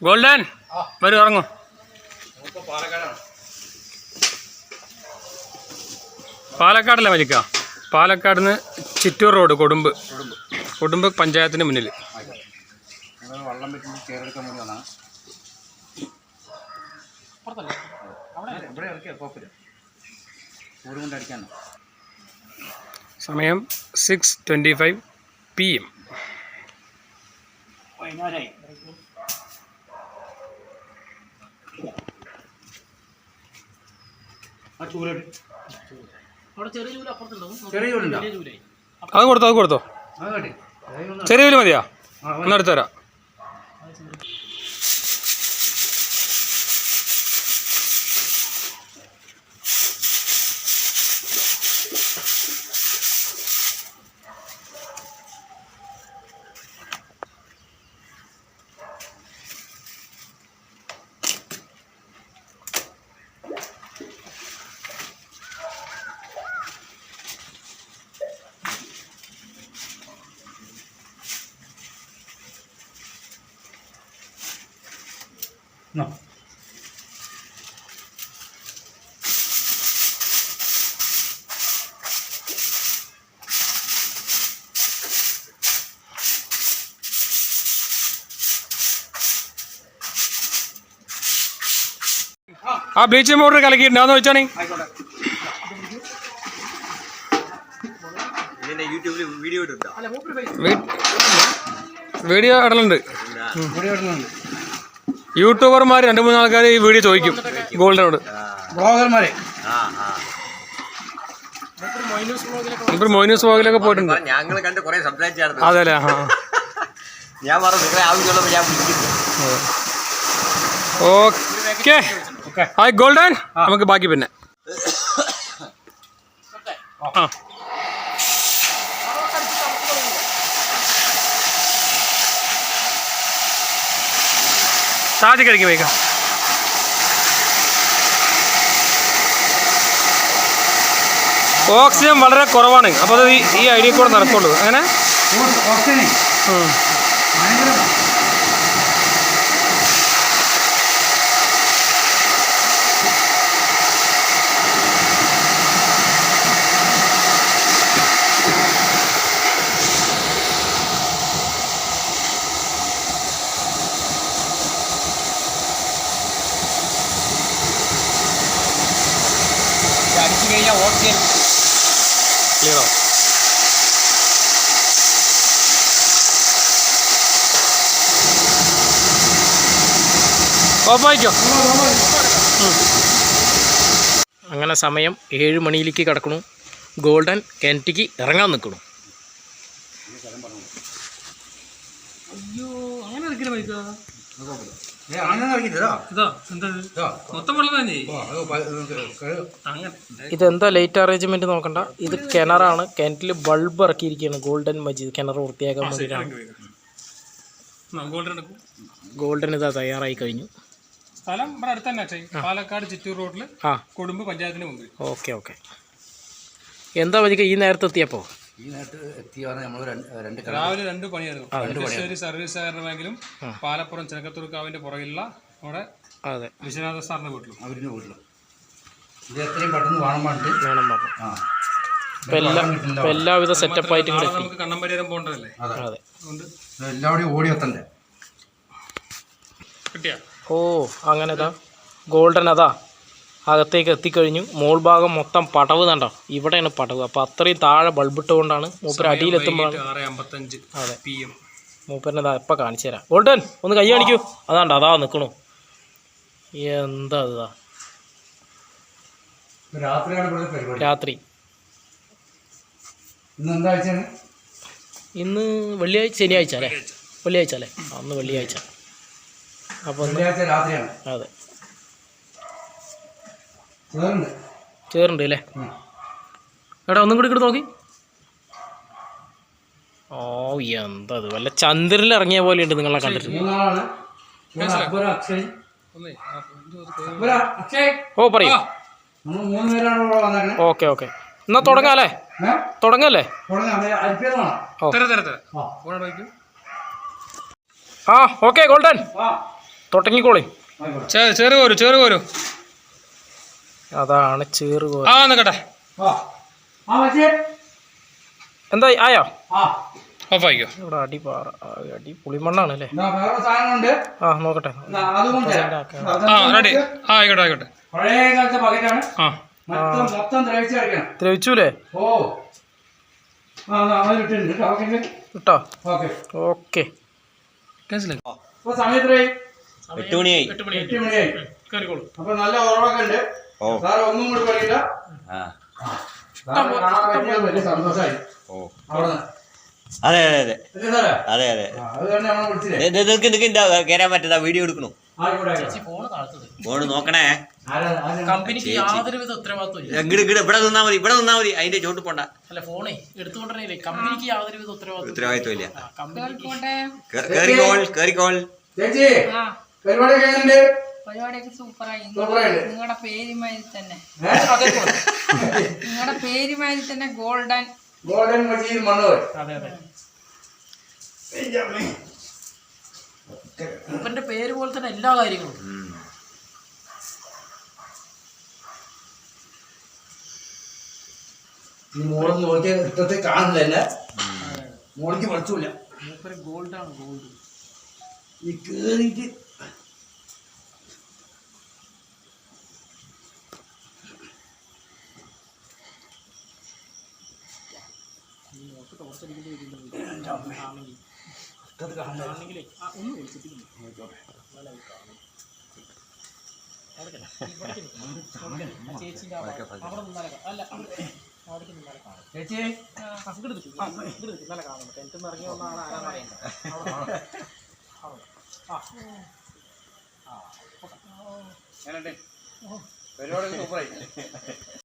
Golden വരൂ ഇറങ്ങും. പാലക്കാടല്ലേ മലിക്ക? പാലക്കാട് നിന്ന് ചിറ്റൂർ റോഡ് കൊടുമ്പ് പഞ്ചായത്തിന് മുന്നിൽ. സമയം 6:25 PM. അത് കൊടുത്തോ ചെറിയ ചൂല് മതിയാ? ഒന്നെടുത്ത് തരാം. No. ആ ബ്ലീച്ചിങ് പൗഡർ കലക്കിയിട്ടുണ്ടാന്ന് വെച്ചാണേ. വീഡിയോ ഇടലുണ്ട്. യൂട്യൂബർമാർ 2-3 ആൾക്കാർ ഈ വീഡിയോ ചോദിക്കും ഗോൾഡനോട്. മൊയ്നൂസ് വ്ലോഗിലൊക്കെ പോയിട്ടുണ്ട്. അതെല്ലേ? Okay hi golden. നമുക്ക് ബാക്കി പിന്നെ താഴെ കഴിക്കും വയ്ക്കാം. ഓക്സിജൻ വളരെ കുറവാണ്, അപ്പോൾ അത് ഈ ഐഡിയ കൂടെ നടക്കുള്ളൂ. അങ്ങനെ ഓക്സിജൻ ക്ലിയറോ? ഓപ്പായിക്കോ. അങ്ങനെ സമയം 7 മണിയിലേക്ക് കിടക്കണു. ഗോൾഡൻ കിണറ്റിക്ക് ഇറങ്ങാൻ നിൽക്കണു. ഇതെന്താ ലൈറ്റ് അറേഞ്ച്മെന്റ് നോക്കണ്ട. ഇത് കിണറാണ്. കിണറ്റിൽ ബൾബ് ഇറക്കിയിരിക്കുകയാണ് ഗോൾഡൻ മജീദ് കിണർ വൃത്തിയാക്കാൻ വേണ്ടിയിട്ടാണ്. ഗോൾഡൻ ഇതാ തയ്യാറായി കഴിഞ്ഞു. സ്ഥലം ഇവിടെ അടുത്ത് തന്നെ, പാലക്കാട് ചിറ്റൂർ റോഡിൽ കൊടുമ്പ് പഞ്ചായത്തിന് മുമ്പിൽ. ഓക്കെ. എന്താ വഴിക്ക് ഈ നേരത്തെ എത്തിയപ്പോൾ? രാവിലെ 2 പണിയായിരുന്നു. സർവീസ് സഹകരണ ബാങ്കിലും പാലപ്പുറം ചെനക്കത്തൂർക്കാവിന്റെ പുറകിലുള്ള നമ്മുടെ വിശ്വനാഥ സാറിന്റെ വീട്ടിലും എല്ലാവിധ സെറ്റപ്പായിട്ട് നമുക്ക് കണ്ണമ്പരിയാരം പോകേണ്ടതല്ലേ? എല്ലാവരും ഓടി എത്തണ്ടേ? കിട്ടിയ അങ്ങനെ ഗോൾഡൻ അകത്തേക്ക് എത്തിക്കഴിഞ്ഞു. മോൾ ഭാഗം മൊത്തം പടവ് കണ്ടോ? ഇവിടെയാണ് പടവ്. അപ്പോൾ അത്രയും താഴെ ബൾബിട്ടുകൊണ്ടാണ് മൂപ്പര് അടിയിലെത്തുമ്പോഴാണ്. അതെ, മൂപ്പരിനെ ഇപ്പം കാണിച്ചു തരാം. ഗോൾഡൻ ഒന്ന് കൈ കാണിക്കൂ. അതാ നിൽക്കണു. എന്താ രാത്രി ഇന്ന് ശനിയാഴ്ച അല്ലേ? വെള്ളിയാഴ്ച അല്ലേ? അന്ന് വെള്ളിയാഴ്ച. അപ്പോൾ അതെ ചേറുണ്ട് അല്ലേ? എടാ ഒന്നും കൂടി ഇങ്ങോട്ട് നോക്കി. എന്താ വല്ല ചന്ദ്രനിൽ ഇറങ്ങിയ പോലെ ഉണ്ട് നിങ്ങളെ കണ്ടിട്ട്. പറയൂ. ഓക്കെ എന്നാ തുടങ്ങാല്ലേ? Okay golden തുടങ്ങിക്കോളി. ചേറ് പോരൂ. അതാണ് ചേറ് കോര. ആ നിക്കട്ടെ. എന്തായി ആയോ? ഓഫായിക്കോ. ഇവിടെ അടി പുളിമണ്ണാണ് അല്ലേ? ആ നോക്കട്ടെ. റെഡി. ആയിക്കോട്ടെ. ദ്രവിച്ചൂലേ? കിട്ടോ? ഓക്കെ. 8 മണിയായി. അപ്പൊ നല്ല ഉറവൊക്കെ ഉണ്ട്. സാറ് ഒന്നും കൂടി പറയില്ല. വലിയ സന്തോഷമായി. അതെ കേറാൻ പറ്റതാ. വീഡിയോ എടുക്കണു. ഫോണ് നോക്കണേ. കമ്പനിക്ക് യാതൊരുവിധ ഉത്തരവാദിത്വം ഇവിടെ നിന്നാ മതി. അതിന്റെ ചോട്ട് പോണ്ട. അല്ല ഫോണേ എടുത്തുകൊണ്ടേ കമ്പനിക്ക് യാതൊരുവിധ ഉത്തരവാദിത്വം ഇല്ല. കേറിക്കോൾ. ചേച്ചി പരിപാടിയൊക്കെ എങ്ങനെയുണ്ട്? പരിപാടിയൊക്കെ സൂപ്പറായി. നിങ്ങളുടെ പേരുമാതിരി തന്നെ ഗോൾഡൻ മജീദ് മണ്ണൂർ. ഇവന്റെ പേര് പോലെ തന്നെ എല്ലാ കാര്യങ്ങളും. മോളൊന്ന് നോക്കിയ ഇഷ്ടത്തെ കാണുന്നില്ല. മോളിക്ക് പഠിച്ചില്ല. ഗോൾഡാണ് ഗോൾഡ്. ഈ കേറിയിട്ട് ചേച്ചി ഇറങ്ങി വന്ന ആളാണ്. പരിപാടി സൂപ്പറായി.